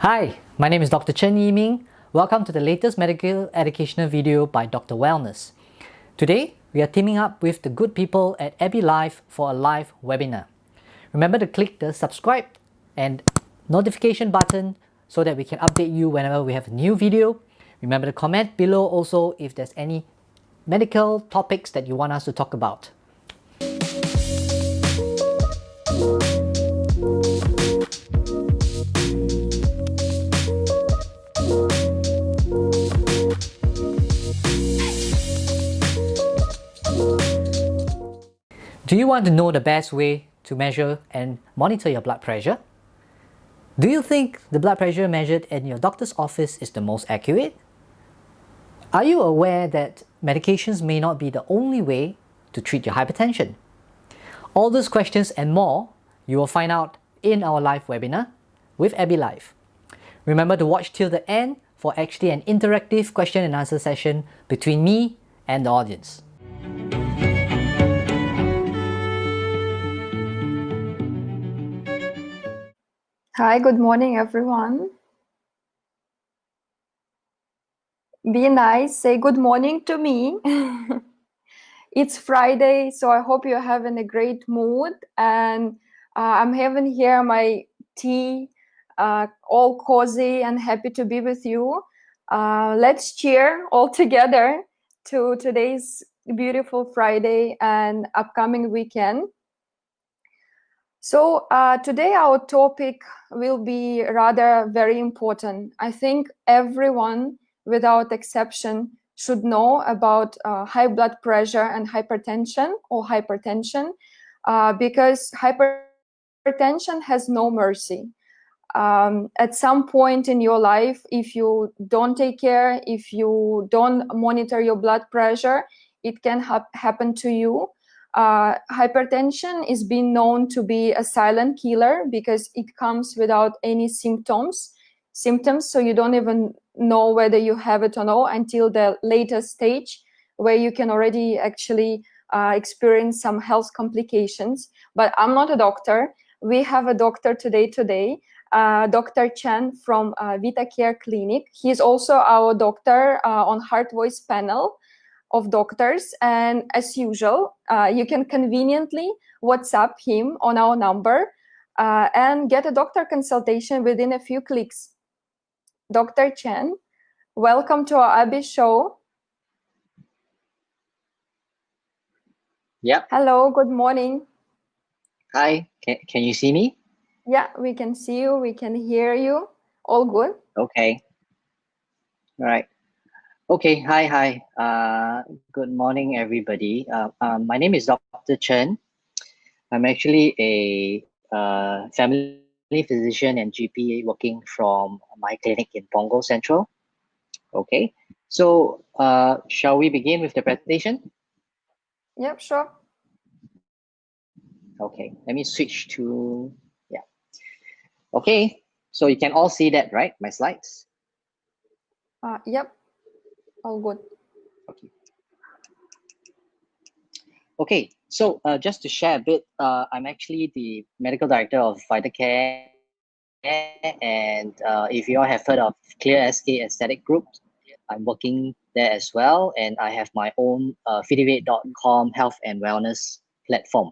Hi, my name is Dr. Chen Yiming. Welcome to the latest medical educational video by Dr. Wellness. Today, we are teaming up with the good people at Aby Live for a live webinar. Remember to click the subscribe and notification button so that we can update you whenever we have a new video. Remember to comment below also if there's any medical topics that you want us to talk about. Do you want to know the best way to measure and monitor your blood pressure? Do you think the blood pressure measured in your doctor's office is the most accurate? Are you aware that medications may not be the only way to treat your hypertension? All those questions and more you will find out in our live webinar with Aby Live. Remember to watch till the end for actually an interactive question and answer session between me and the audience. Hi, good morning, everyone. Be nice, say good morning to me. It's Friday, so I hope you're having a great mood. And I'm having here my tea, all cozy and happy to be with you. Let's cheer all together to today's beautiful Friday and upcoming weekend. So today our topic will be rather very important. I think everyone, without exception, should know about high blood pressure and hypertension or hypertension because hypertension has no mercy. At some point in your life, if you don't take care, if you don't monitor your blood pressure, it can happen to you. Hypertension is being known to be a silent killer because it comes without any symptoms, so you don't even know whether you have it or not until the later stage where you can already actually experience some health complications. But I'm not a doctor. We have a doctor today, Dr. Chen from Vita Care Clinic. He's also our doctor on Heart Voice panel of doctors, and as usual you can conveniently WhatsApp him on our number and get a doctor consultation within a few clicks. Dr. Chen, welcome to our Aby show. Yep. Hello, good morning. Hi, can you see me? Yeah, we can see you, we can hear you. All good? Okay. All right. Okay, hi. Good morning, everybody. My name is Dr. Chen. I'm actually a family physician and GP working from my clinic in Punggol Central. Okay, so shall we begin with the presentation? Yep, sure. Okay, let me switch to, yeah. Okay, so you can all see that, right? My slides? Yep, all good. Okay. Okay, so just to share a bit, I'm actually the medical director of Vita Care, and if you all have heard of Clear SK Aesthetic Group, I'm working there as well, and I have my own Fitivate.com health and wellness platform.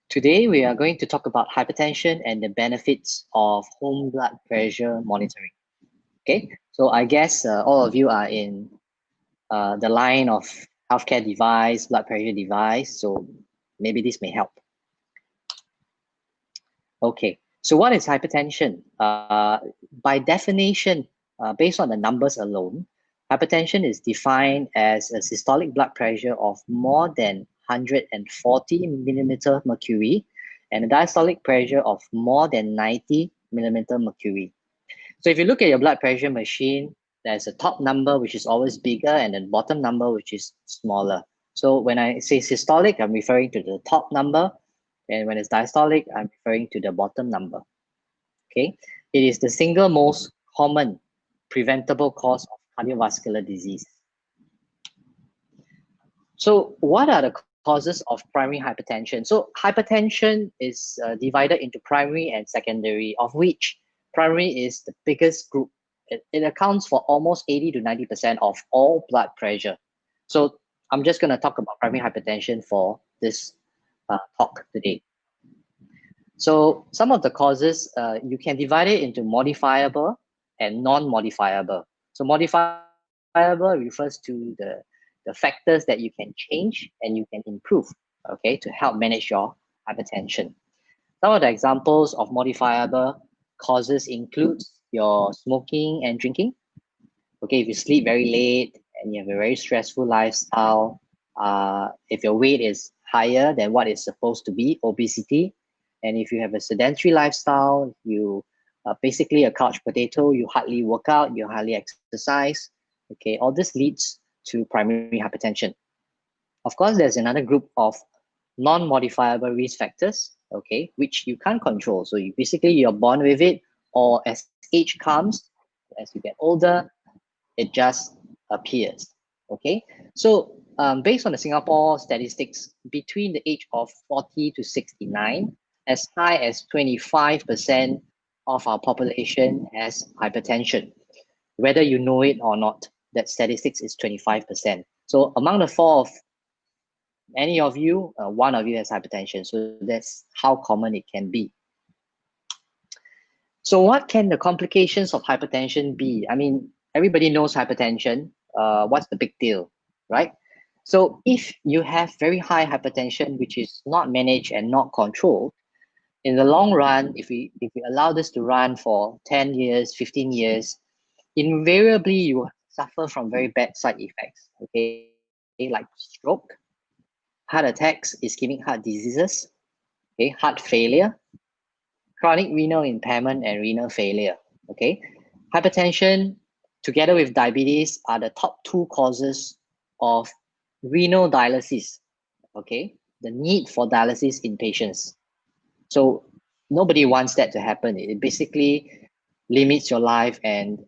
Today, we are going to talk about hypertension and the benefits of home blood pressure monitoring. Okay, so I guess all of you are in the line of healthcare device, blood pressure device, so maybe this may help. Okay, so what is hypertension? By definition, based on the numbers alone, hypertension is defined as a systolic blood pressure of more than 140 millimeter mercury and a diastolic pressure of more than 90 millimeter mercury. So if you look at your blood pressure machine, there's a top number which is always bigger and a bottom number which is smaller. So when I say systolic, I'm referring to the top number, and when it's diastolic, I'm referring to the bottom number. Okay, it is the single most common preventable cause of cardiovascular disease. So what are the causes of primary hypertension? So hypertension is divided into primary and secondary, of which primary is the biggest group. It accounts for almost 80 to 90% of all blood pressure. So I'm just going to talk about primary hypertension for this talk today. So some of the causes, you can divide it into modifiable and non-modifiable. So modifiable refers to the factors that you can change and you can improve, okay, to help manage your hypertension. Some of the examples of modifiable causes include your smoking and drinking. Okay, if you sleep very late and you have a very stressful lifestyle, if your weight is higher than what it's supposed to be, obesity, and if you have a sedentary lifestyle, you basically a couch potato, you hardly work out, you hardly exercise, okay, all this leads to primary hypertension. Of course, there's another group of non-modifiable risk factors, okay, which you can't control. So you basically you're born with it, or as age comes, as you get older, it just appears, okay? So based on the Singapore statistics, between the age of 40 to 69, as high as 25% of our population has hypertension. Whether you know it or not, that statistics is 25%. So among the four of any of you, one of you has hypertension. So that's how common it can be. So what can the complications of hypertension be? I mean, everybody knows hypertension. What's the big deal, right? So if you have very high hypertension, which is not managed and not controlled, in the long run, if we allow this to run for 10 years, 15 years, invariably you suffer from very bad side effects, okay? Like stroke, heart attacks, ischemic heart diseases, okay, heart failure, chronic renal impairment, and renal failure, okay? Hypertension, together with diabetes, are the top two causes of renal dialysis, okay? The need for dialysis in patients. So nobody wants that to happen. It basically limits your life and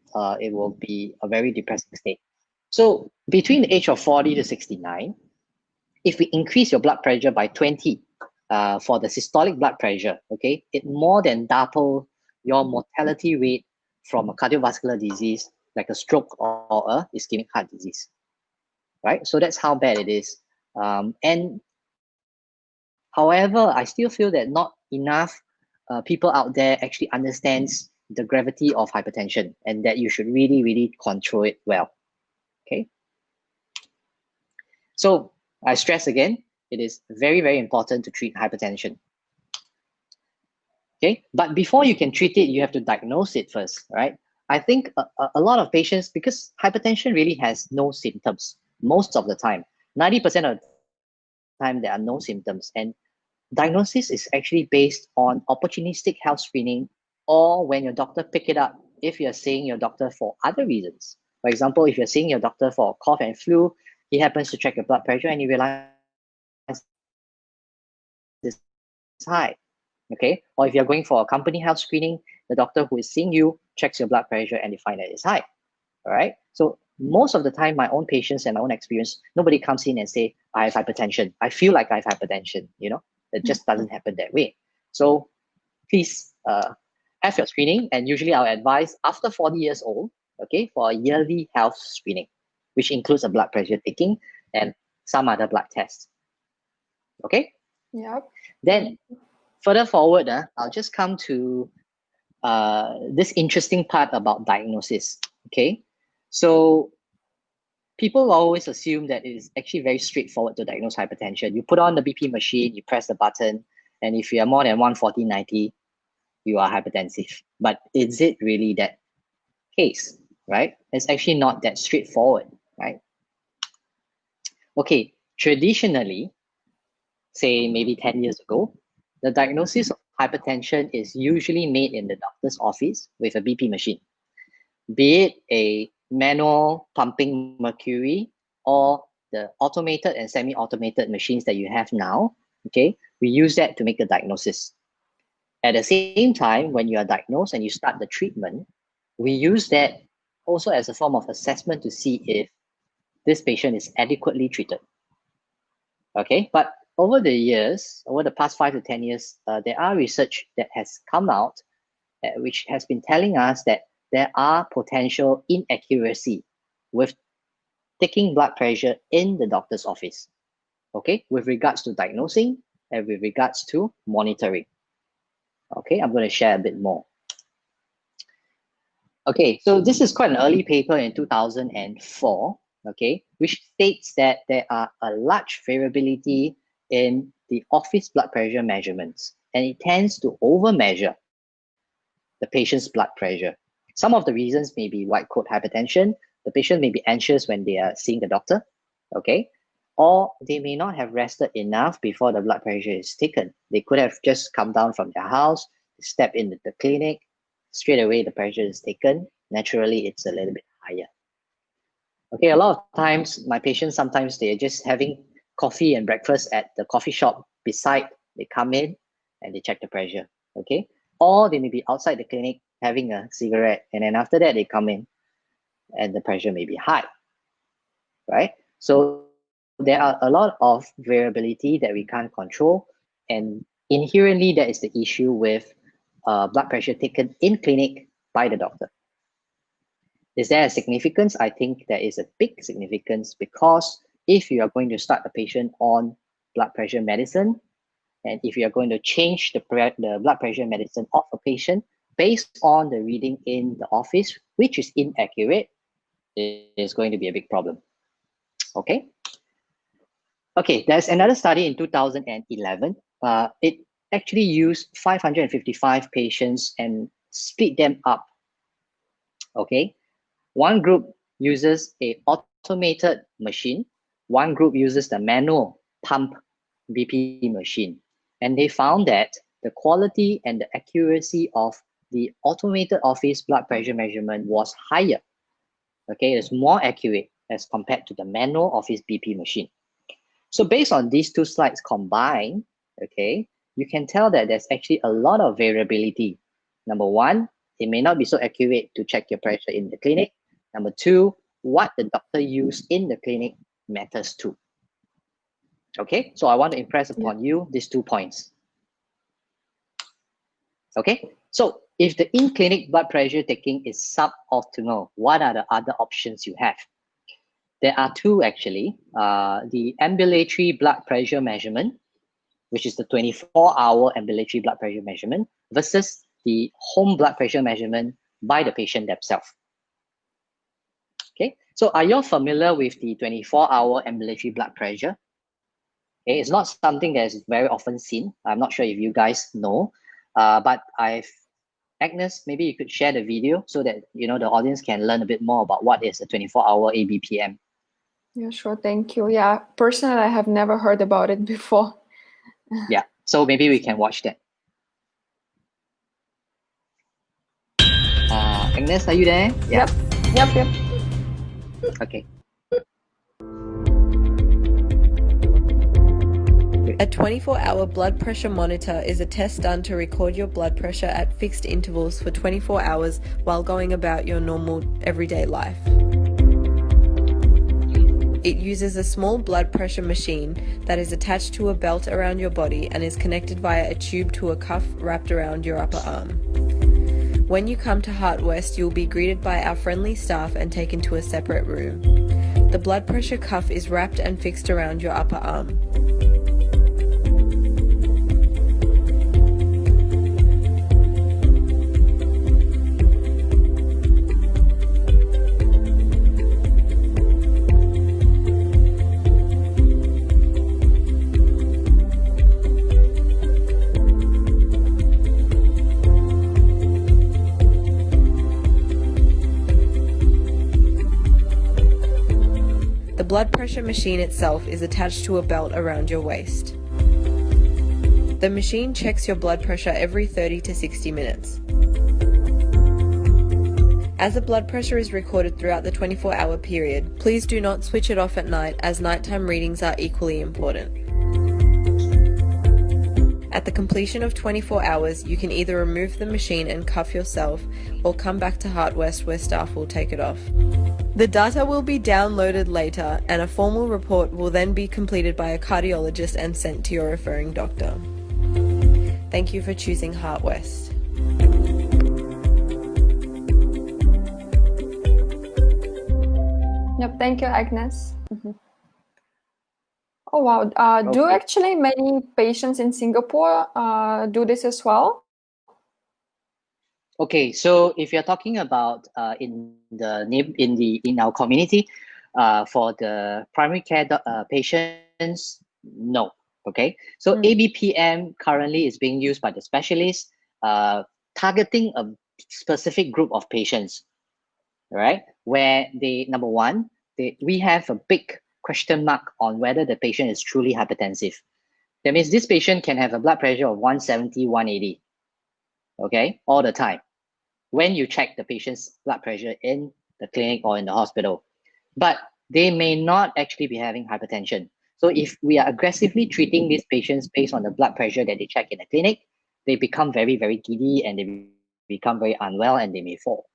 it will be a very depressing state. So between the age of 40 to 69, if we increase your blood pressure by 20 for the systolic blood pressure, okay, it more than double your mortality rate from a cardiovascular disease like a stroke or a ischemic heart disease, right? So that's how bad it is. And however, I still feel that not enough people out there actually understands the gravity of hypertension and that you should really, really control it well, okay? So I stress again, it is very, very important to treat hypertension. Okay, but before you can treat it, you have to diagnose it first, right? I think a lot of patients, because hypertension really has no symptoms most of the time, 90% of the time there are no symptoms, and diagnosis is actually based on opportunistic health screening or when your doctor pick it up if you're seeing your doctor for other reasons. For example, if you're seeing your doctor for cough and flu, he happens to check your blood pressure and you realize this is high, okay? Or if you're going for a company health screening, the doctor who is seeing you checks your blood pressure and they find that it's high, all right? So most of the time, my own patients and my own experience, nobody comes in and say, I have hypertension. I feel like I have hypertension, you know? It just doesn't happen that way. So please have your screening, and usually I'll advise after 40 years old, okay, for a yearly health screening, which includes a blood pressure taking and some other blood tests. Okay? Yep. Then further forward, I'll just come to this interesting part about diagnosis. Okay? So people always assume that it is actually very straightforward to diagnose hypertension. You put on the BP machine, you press the button, and if you are more than 140/90, you are hypertensive. But is it really that case, right? It's actually not that straightforward, right? Okay, traditionally, say maybe 10 years ago, the diagnosis of hypertension is usually made in the doctor's office with a BP machine, be it a manual pumping mercury or the automated and semi-automated machines that you have now, okay? We use that to make a diagnosis. At the same time, when you are diagnosed and you start the treatment, we use that also as a form of assessment to see if this patient is adequately treated. Okay, but over the years, over the past 5 to 10 years, there are research that has come out which has been telling us that there are potential inaccuracy with taking blood pressure in the doctor's office, okay, with regards to diagnosing and with regards to monitoring. Okay, I'm going to share a bit more. Okay, so this is quite an early paper in 2004, okay, which states that there are a large variability in the office blood pressure measurements, and it tends to overmeasure the patient's blood pressure. Some of the reasons may be white coat hypertension. The patient may be anxious when they are seeing the doctor, okay, or they may not have rested enough before the blood pressure is taken. They could have just come down from their house, step into the clinic, straight away the pressure is taken. Naturally, it's a little bit higher. Okay, a lot of times my patients, sometimes they're just having coffee and breakfast at the coffee shop beside. They come in and they check the pressure, okay? Or they may be outside the clinic having a cigarette, and then after that they come in and the pressure may be high, right? So there are a lot of variability that we can't control, and inherently that is the issue with blood pressure taken in clinic by the doctor. Is there a significance? I think there is a big significance, because if you are going to start the patient on blood pressure medicine, and if you are going to change the blood pressure medicine of a patient based on the reading in the office, which is inaccurate, it is going to be a big problem. Okay. Okay, there's another study in 2011. It actually used 555 patients and split them up. Okay, one group uses a automated machine, one group uses the manual pump BP machine, and they found that the quality and the accuracy of the automated office blood pressure measurement was higher. Okay, it's more accurate as compared to the manual office BP machine. So based on these two slides combined, okay, you can tell that there's actually a lot of variability. Number one, it may not be so accurate to check your pressure in the clinic. Number two, what the doctor used in the clinic matters too. Okay, so I want to impress upon you these 2 points. Okay, so if the in-clinic blood pressure taking is suboptimal, what are the other options you have? There are two actually. The ambulatory blood pressure measurement, which is the 24-hour ambulatory blood pressure measurement, versus the home blood pressure measurement by the patient themselves. Okay, so are you familiar with the 24-hour ambulatory blood pressure? Okay, it's not something that is very often seen. I'm not sure if you guys know, but Agnes, maybe you could share the video so that the audience can learn a bit more about what is a 24-hour ABPM. Yeah, sure. Thank you. Yeah, personally, I have never heard about it before. Yeah, so maybe we can watch that. Agnes, are you there? Yeah. Yep. Okay. A 24-hour blood pressure monitor is a test done to record your blood pressure at fixed intervals for 24 hours while going about your normal everyday life. It uses a small blood pressure machine that is attached to a belt around your body and is connected via a tube to a cuff wrapped around your upper arm. When you come to Heart West, you'll be greeted by our friendly staff and taken to a separate room. The blood pressure cuff is wrapped and fixed around your upper arm. The blood pressure machine itself is attached to a belt around your waist. The machine checks your blood pressure every 30 to 60 minutes. As the blood pressure is recorded throughout the 24-hour period, please do not switch it off at night, as nighttime readings are equally important. At the completion of 24 hours, you can either remove the machine and cuff yourself, or come back to Heart West where staff will take it off. The data will be downloaded later, and a formal report will then be completed by a cardiologist and sent to your referring doctor. Thank you for choosing Heart West. Yep, thank you, Agnes. Oh, wow. Do Okay. actually many patients in Singapore do this as well? Okay, so if you're talking about in our community, for the primary care patients, no. Okay, so ABPM currently is being used by the specialists, targeting a specific group of patients, right? Where they, number one, we have a big question mark on whether the patient is truly hypertensive. That means this patient can have a blood pressure of 170, 180, okay, all the time when you check the patient's blood pressure in the clinic or in the hospital. But they may not actually be having hypertension. So if we are aggressively treating these patients based on the blood pressure that they check in the clinic, they become very, very giddy and they become very unwell and they may fall.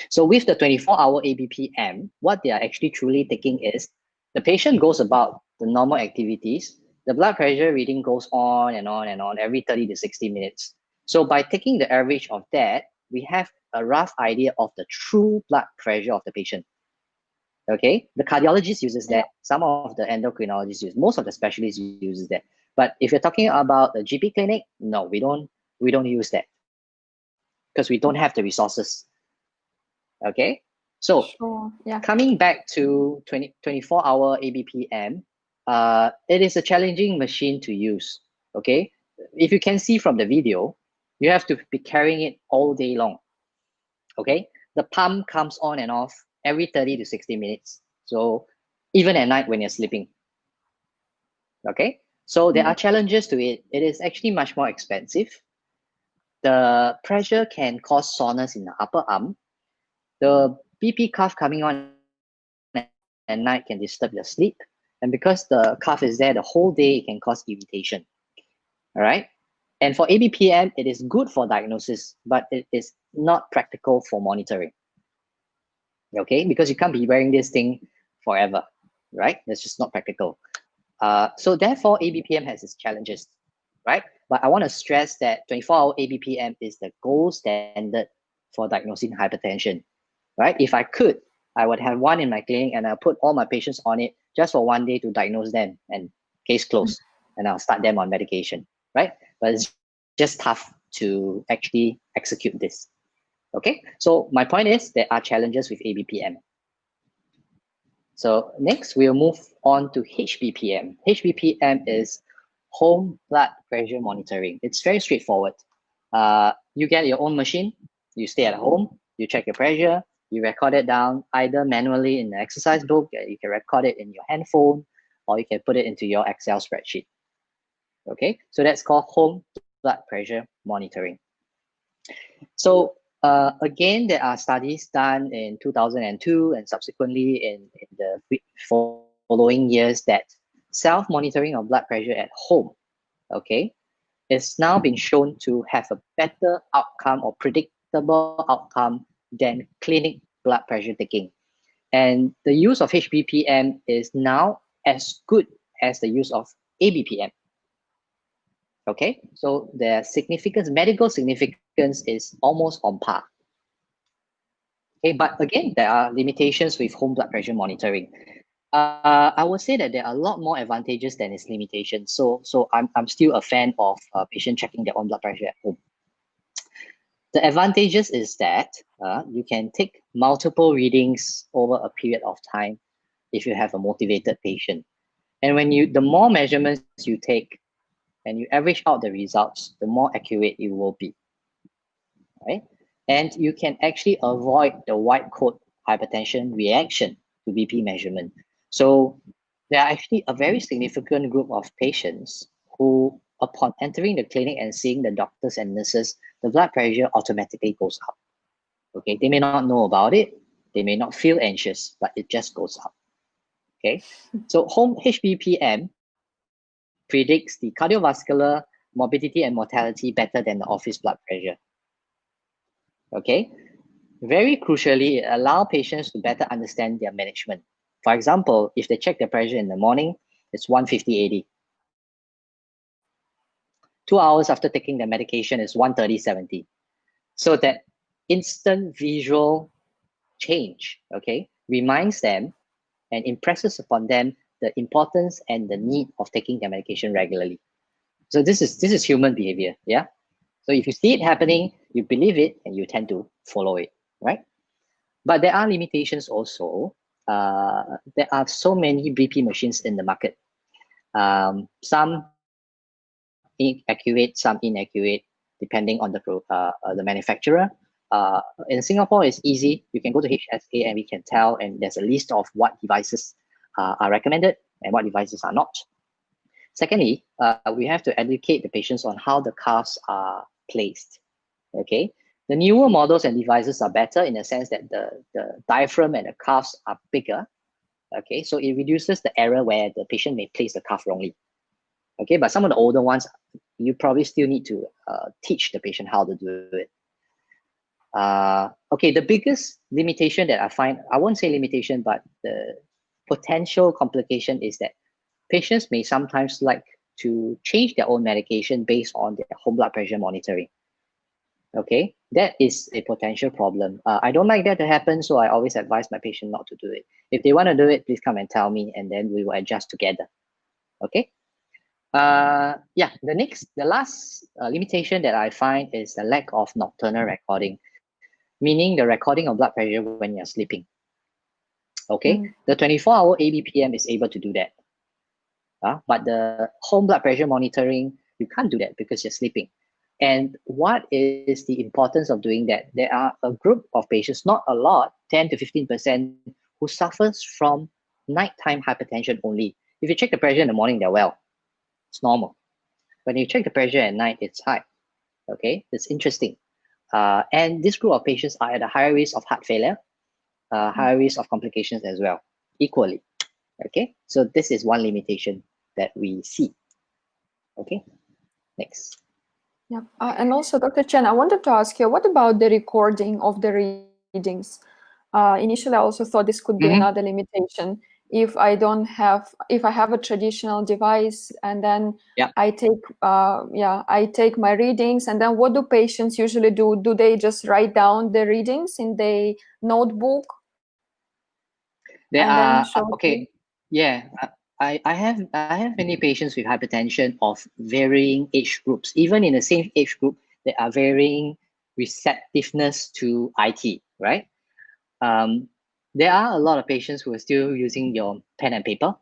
So with the 24-hour ABPM, what they are actually truly taking is the patient goes about the normal activities, the blood pressure reading goes on and on and on every 30 to 60 minutes. So by taking the average of that, we have a rough idea of the true blood pressure of the patient. Okay, the cardiologist uses that. Some of the endocrinologists use. Most of the specialists uses that. But if you're talking about the GP clinic, no, we don't use that because we don't have the resources. Okay, so Sure. Yeah. coming back to 24-hour ABPM, it is a challenging machine to use. Okay, if you can see from the video, you have to be carrying it all day long. Okay, the pump comes on and off every 30 to 60 minutes. So even at night when you're sleeping. Okay, so there are challenges to it. It is actually much more expensive. The pressure can cause soreness in the upper arm. The BP cuff coming on at night can disturb your sleep. And because the cuff is there the whole day, it can cause irritation. All right. And for ABPM, it is good for diagnosis, but it is not practical for monitoring. Okay, because you can't be wearing this thing forever, right? That's just not practical. So therefore, ABPM has its challenges, right? But I want to stress that 24-hour ABPM is the gold standard for diagnosing hypertension, right? If I could, I would have one in my clinic and I'll put all my patients on it just for one day to diagnose them and case closed, and I'll start them on medication, right? But it's just tough to actually execute this. Okay, so my point is there are challenges with ABPM. So next we'll move on to HBPM. HBPM is home blood pressure monitoring. It's very straightforward. You get your own machine, you stay at home, you check your pressure, you record it down either manually in the exercise book, you can record it in your handphone, or you can put it into your Excel spreadsheet. Okay, so that's called home blood pressure monitoring. So again, there are studies done in 2002 and subsequently in the following years that self-monitoring of blood pressure at home, okay, is now been shown to have a better outcome or predictable outcome than clinic blood pressure taking. And the use of HBPM is now as good as the use of ABPM. Okay, so the significance, medical significance is almost on par. Okay, but again, there are limitations with home blood pressure monitoring. I would say that there are a lot more advantages than its limitations. So I'm still a fan of patient checking their own blood pressure at home. The advantages is that you can take multiple readings over a period of time if you have a motivated patient. And when the more measurements you take and you average out the results, the more accurate it will be, right? And you can actually avoid the white coat hypertension reaction to BP measurement. So there are actually a very significant group of patients who, upon entering the clinic and seeing the doctors and nurses, the blood pressure automatically goes up. Okay, they may not know about it, they may not feel anxious, but it just goes up. Okay, so home HBPM predicts the cardiovascular morbidity and mortality better than the office blood pressure. Okay, very crucially, it allows patients to better understand their management. For example, if they check their pressure in the morning, it's 150/80. 2 hours after taking the medication is 130/70. So that instant visual change, okay, reminds them and impresses upon them the importance and the need of taking their medication regularly. So this is human behavior, yeah? So if you see it happening, you believe it and you tend to follow it, right? But there are limitations also. There are so many BP machines in the market. Some accurate, some inaccurate, depending on the manufacturer. In Singapore, it's easy. You can go to HSA and we can tell, and there's a list of what devices are recommended and what devices are not. Secondly, we have to educate the patients on how the cuffs are placed. Okay, the newer models and devices are better in the sense that the diaphragm and the cuffs are bigger. Okay, so it reduces the error where the patient may place the cuff wrongly. Okay, but some of the older ones, you probably still need to teach the patient how to do it. Okay, the biggest limitation that I find, I won't say limitation, but the potential complication is that patients may sometimes like to change their own medication based on their home blood pressure monitoring. Okay, that is a potential problem. I don't like that to happen, so I always advise my patient not to do it. If they want to do it, please come and tell me, and then we will adjust together. Okay. Yeah, the last limitation that I find is the lack of nocturnal recording, meaning the recording of blood pressure when you're sleeping. Okay, the 24-hour ABPM is able to do that. But the home blood pressure monitoring, you can't do that because you're sleeping. And what is the importance of doing that? There are a group of patients, not a lot, 10 to 15%, who suffers from nighttime hypertension only. If you check the pressure in the morning, they're well. It's normal. When you check the pressure at night, it's high. Okay, it's interesting. And this group of patients are at a higher risk of heart failure, higher risk of complications as well, equally. Okay, so this is one limitation that we see. Okay, next. Yeah, and also, Dr. Chen, I wanted to ask you, what about the recording of the readings? Initially, I also thought this could be another limitation. If I have a traditional device and then I take my readings, and then what do patients usually do? Do they just write down the readings in the notebook? There are okay, yeah. I have many patients with hypertension of varying age groups. Even in the same age group, there are varying receptiveness to IT, right? There are a lot of patients who are still using your pen and paper,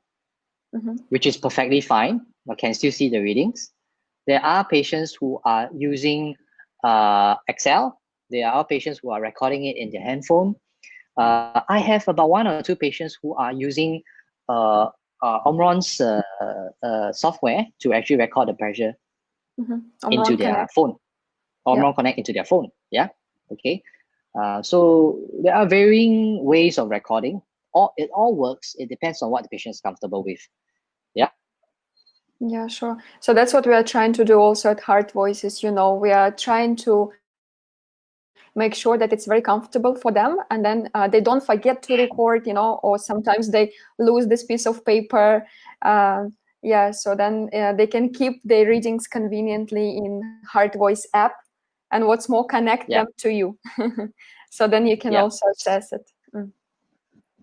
which is perfectly fine, but can still see the readings. There are patients who are using Excel. There are patients who are recording it in their handphone. I have about 1 or 2 patients who are using Omron's software to actually record the pressure into their phone. Omron Connect into their phone. Yeah. Okay. So there are varying ways of recording. It all works. It depends on what the patient is comfortable with. Yeah. Yeah, sure. So that's what we are trying to do also at Heart Voices. We are trying to make sure that it's very comfortable for them, and then they don't forget to record, or sometimes they lose this piece of paper. So then they can keep their readings conveniently in Heart Voice app, and what's more, connect them to you. So then you can also assess it.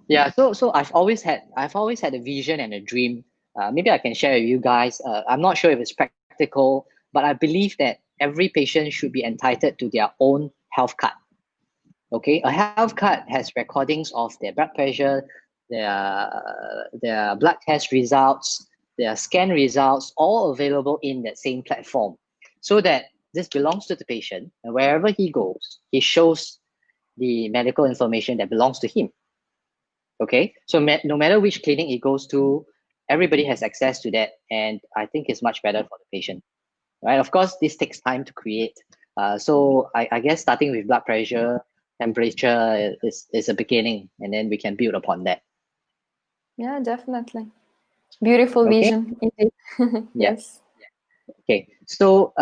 Yeah, so I've always had a vision and a dream. Maybe I can share with you guys. I'm not sure if it's practical, but I believe that every patient should be entitled to their own health card. Okay, a health card has recordings of their blood pressure, their blood test results, their scan results, all available in that same platform, so that this belongs to the patient, and wherever he goes, he shows the medical information that belongs to him. Okay, so no matter which clinic he goes to, everybody has access to that, and I think it's much better for the patient, right? Of course, this takes time to create. So I guess starting with blood pressure, temperature is a beginning, and then we can build upon that. Yeah, definitely. Beautiful vision, indeed. Yes. Okay, so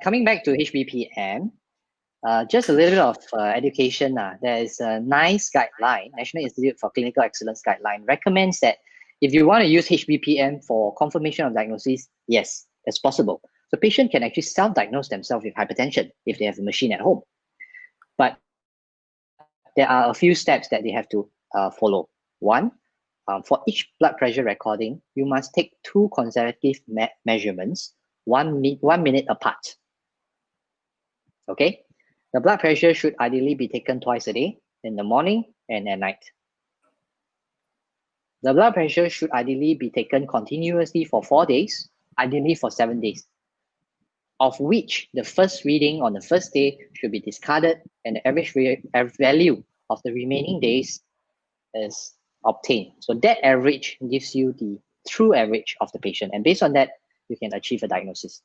coming back to HBPM, just a little bit of education. There is a NICE guideline, National Institute for Clinical Excellence guideline, recommends that if you want to use HBPM for confirmation of diagnosis, yes, it's possible. The patient can actually self-diagnose themselves with hypertension if they have a machine at home. But there are a few steps that they have to follow. One, for each blood pressure recording, you must take 2 consecutive measurements, 1 minute apart. Okay, the blood pressure should ideally be taken twice a day, in the morning and at night. The blood pressure should ideally be taken continuously for 4 days, ideally for 7 days, of which the first reading on the first day should be discarded and the average value of the remaining days is obtained. So that average gives you the true average of the patient, and based on that, you can achieve a diagnosis.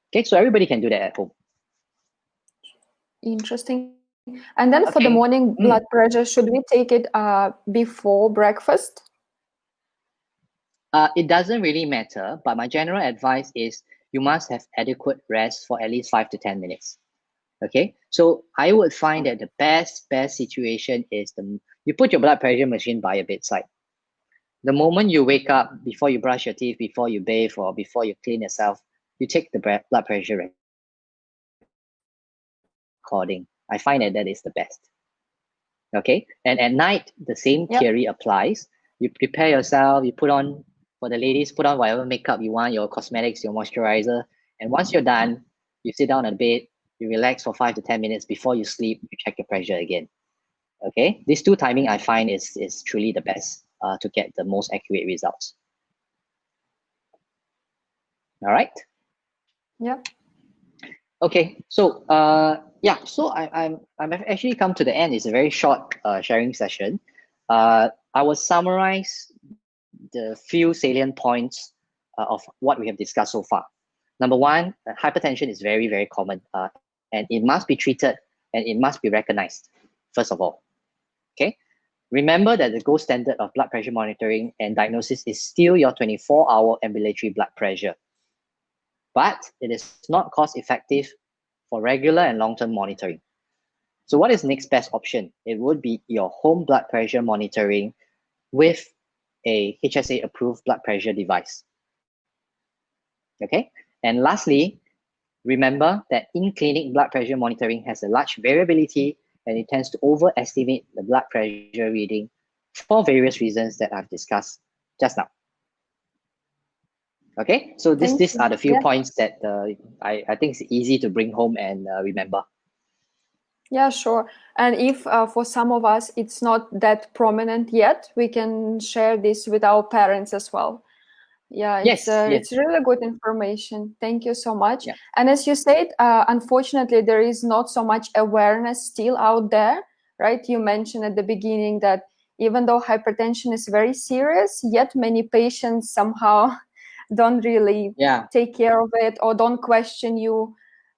Okay, so everybody can do that at home. Interesting. And then for the morning blood pressure, should we take it before breakfast? It doesn't really matter, but my general advice is you must have adequate rest for at least 5 to 10 minutes. Okay, so I would find that the best situation is you put your blood pressure machine by your bedside. The moment you wake up, before you brush your teeth, before you bathe, or before you clean yourself, you take the blood pressure recording. I find that is the best. Okay, and at night, the same theory applies. You prepare yourself, you put on, for the ladies, put on whatever makeup you want, your cosmetics, your moisturizer. And once you're done, you sit down on the bed, you relax for 5 to 10 minutes before you sleep, you check your pressure again. Okay, these 2 timing I find is truly the best to get the most accurate results. All right. Yeah. Okay, so so I'm actually come to the end. It's a very short sharing session. I will summarize the few salient points of what we have discussed so far. Number 1, hypertension is very, very common, and it must be treated and it must be recognized, first of all. Okay, remember that the gold standard of blood pressure monitoring and diagnosis is still your 24-hour ambulatory blood pressure, but it is not cost-effective for regular and long-term monitoring. So what is the next best option? It would be your home blood pressure monitoring with a HSA-approved blood pressure device. Okay, and lastly, remember that in-clinic blood pressure monitoring has a large variability and it tends to overestimate the blood pressure reading for various reasons that I've discussed just now. Okay, so these are the few points that I think it's easy to bring home and remember. Yeah, sure. And if for some of us it's not that prominent yet, we can share this with our parents as well. Yeah, it's really good information. Thank you so much. Yeah. And as you said, unfortunately, there is not so much awareness still out there, right? You mentioned at the beginning that even though hypertension is very serious, yet many patients somehow don't really take care of it or don't question you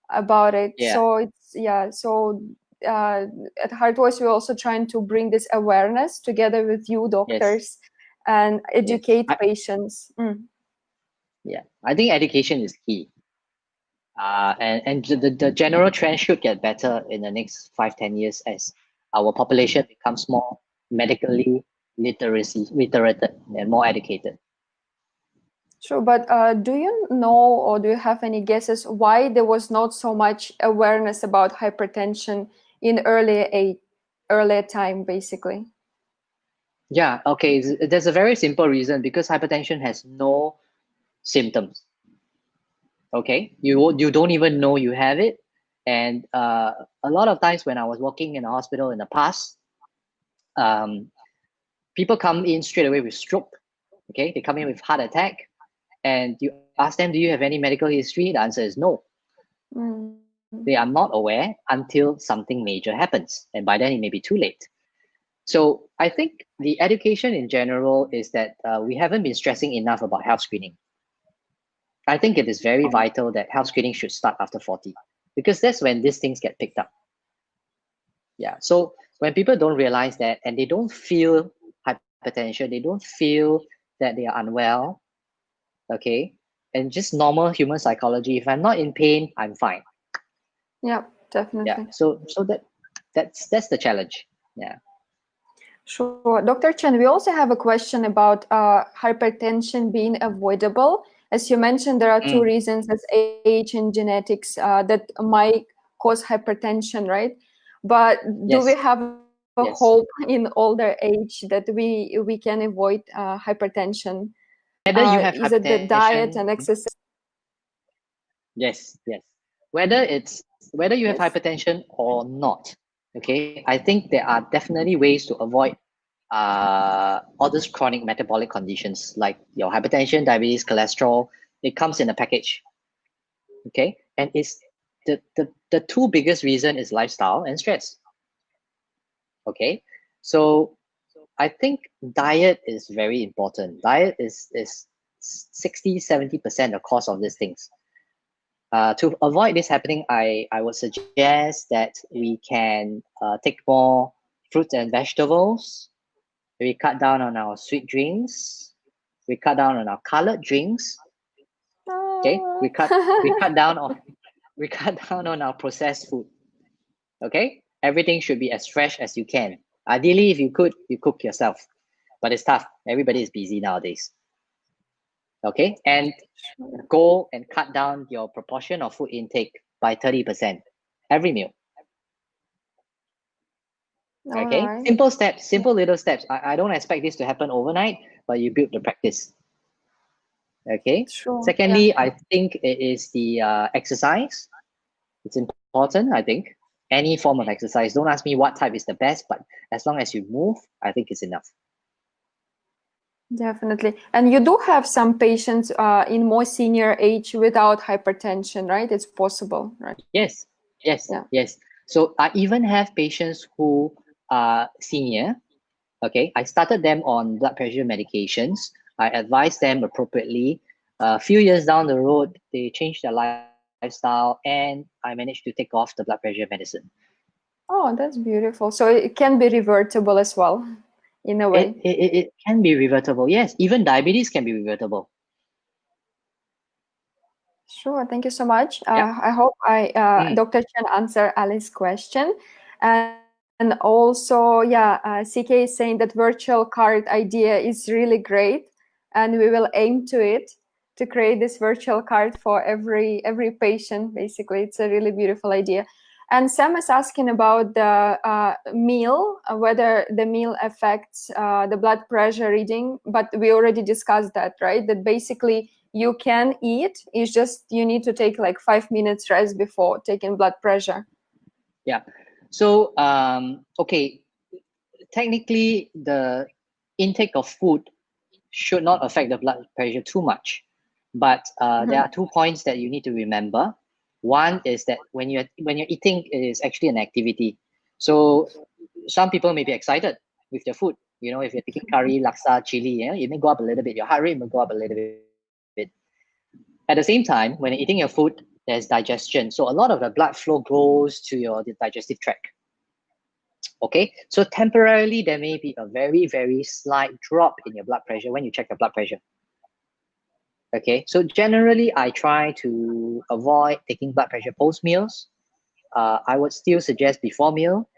about it. So it's at Heart Voice, we're also trying to bring this awareness together with you doctors and educate patients. Yeah, I think education is key. And the general trend should get better in the next 5-10 years as our population becomes more medically literate and more educated. Sure, but do you know or do you have any guesses why there was not so much awareness about hypertension in earlier time, basically? Yeah, okay. There's a very simple reason, because hypertension has no symptoms. Okay, you don't even know you have it, and a lot of times when I was working in a hospital in the past, people come in straight away with stroke. Okay, they come in with heart attack, and you ask them, do you have any medical history? The answer is no. They are not aware until something major happens, and by then it may be too late. So I think the education in general is that we haven't been stressing enough about health screening. I think it is very vital that health screening should start after 40, because that's when these things get picked up. Yeah, so when people don't realize that and they don't feel hypertension, they don't feel that they are unwell, okay, and just normal human psychology, if I'm not in pain, I'm fine. Yeah, definitely. Yeah, so that's the challenge. Yeah. Sure. Dr. Chen, we also have a question about hypertension being avoidable. As you mentioned, there are 2 reasons, as age and genetics, that might cause hypertension, right? But do we have Yes. hope in older age that we can avoid hypertension? Whether you have Is it the diet hypertension, and exercise? yes, yes. Whether you have Yes. hypertension or not, okay, I think there are definitely ways to avoid all these chronic metabolic conditions like your hypertension, diabetes, cholesterol. It comes in a package, okay, and it's the two biggest reason is lifestyle and stress. Okay, so I think diet is very important. Diet is 60-70% the cause of these things. To avoid this happening, I would suggest that we can take more fruits and vegetables. We cut down on our sweet drinks. We cut down on our colored drinks. Okay, we cut down on our processed food. Okay, everything should be as fresh as you can. Ideally, if you could, you cook yourself, but it's tough. Everybody is busy nowadays. Okay, and go and cut down your proportion of food intake by 30% every meal. Okay, Alright. simple steps, simple little steps. I don't expect this to happen overnight, but you build the practice. Okay. Sure. Secondly, Yeah. I think it is the exercise. It's important, I think. Any form of exercise. Don't ask me what type is the best, but as long as you move, I think it's enough. Definitely. And you do have some patients in more senior age without hypertension, right? It's possible, right? Yes, yes, Yeah. yes. So I even have patients who are senior. Okay, I started them on blood pressure medications. I advised them appropriately. A few years down the road, they changed their lifestyle, and I managed to take off the blood pressure medicine. Oh, that's beautiful. So it can be revertible as well, in a way. It can be revertible. Yes, even diabetes can be revertible. Sure. Thank you so much. Yeah. I hope Dr. Chen answered Alice's question. And also, yeah, CK is saying that virtual card idea is really great, and we will aim to it to create this virtual card for every patient. Basically, it's a really beautiful idea. And Sam is asking about the meal, whether the meal affects the blood pressure reading. But we already discussed that, right? That basically you can eat. It's just you need to take like 5 minutes rest before taking blood pressure. Yeah. So okay, technically the intake of food should not affect the blood pressure too much, but there are 2 points that you need to remember. One is that when you're eating, it is actually an activity. So some people may be excited with their food. You know, if you're taking curry, laksa, chili, you know, it may go up a little bit. Your heart rate may go up a little bit. At the same time, when you're eating your food, there's digestion. So a lot of the blood flow goes to your digestive tract. Okay, so temporarily there may be a very, very slight drop in your blood pressure when you check your blood pressure. Okay, so generally I try to avoid taking blood pressure post meals. I would still suggest before meal.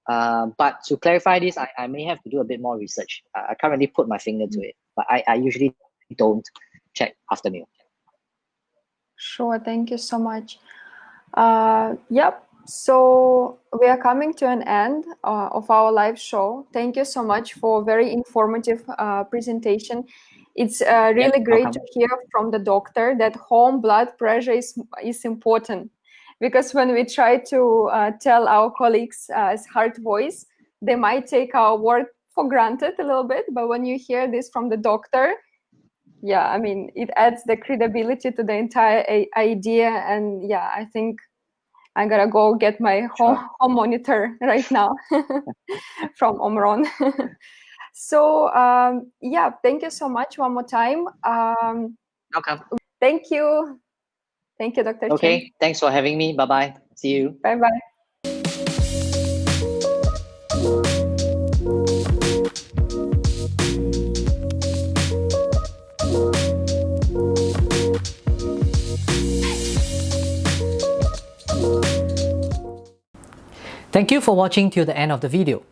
But to clarify this, I may have to do a bit more research. I can't really put my finger to it, but I usually don't check after meal. Sure, thank you so much. Yep, so we are coming to an end of our live show. Thank you so much for very informative presentation. It's really great welcome. to hear from the doctor that home blood pressure is important, because when we try to tell our colleagues as heart voice, they might take our word for granted a little bit, but when you hear this from the doctor, yeah, I mean, it adds the credibility to the entire idea. And yeah, I think I'm gonna go get my home monitor right now from Omron. So yeah, thank you so much one more time. Welcome. Thank you, Dr. Chen. Okay, thanks for having me. Bye-bye. See you. Bye-bye. Thank you for watching till the end of the video.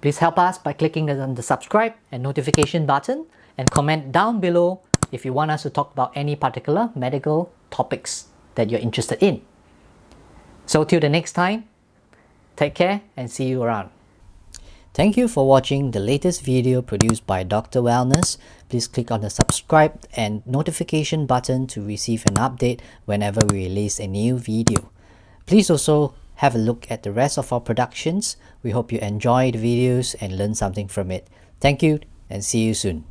Please help us by clicking on the subscribe and notification button and comment down below if you want us to talk about any particular medical topics that you're interested in. So till the next time, take care and see you around. Thank you for watching the latest video produced by Dr. Wellness. Please click on the subscribe and notification button to receive an update whenever we release a new video. Please also have a look at the rest of our productions. We hope you enjoy the videos and learn something from it. Thank you and see you soon.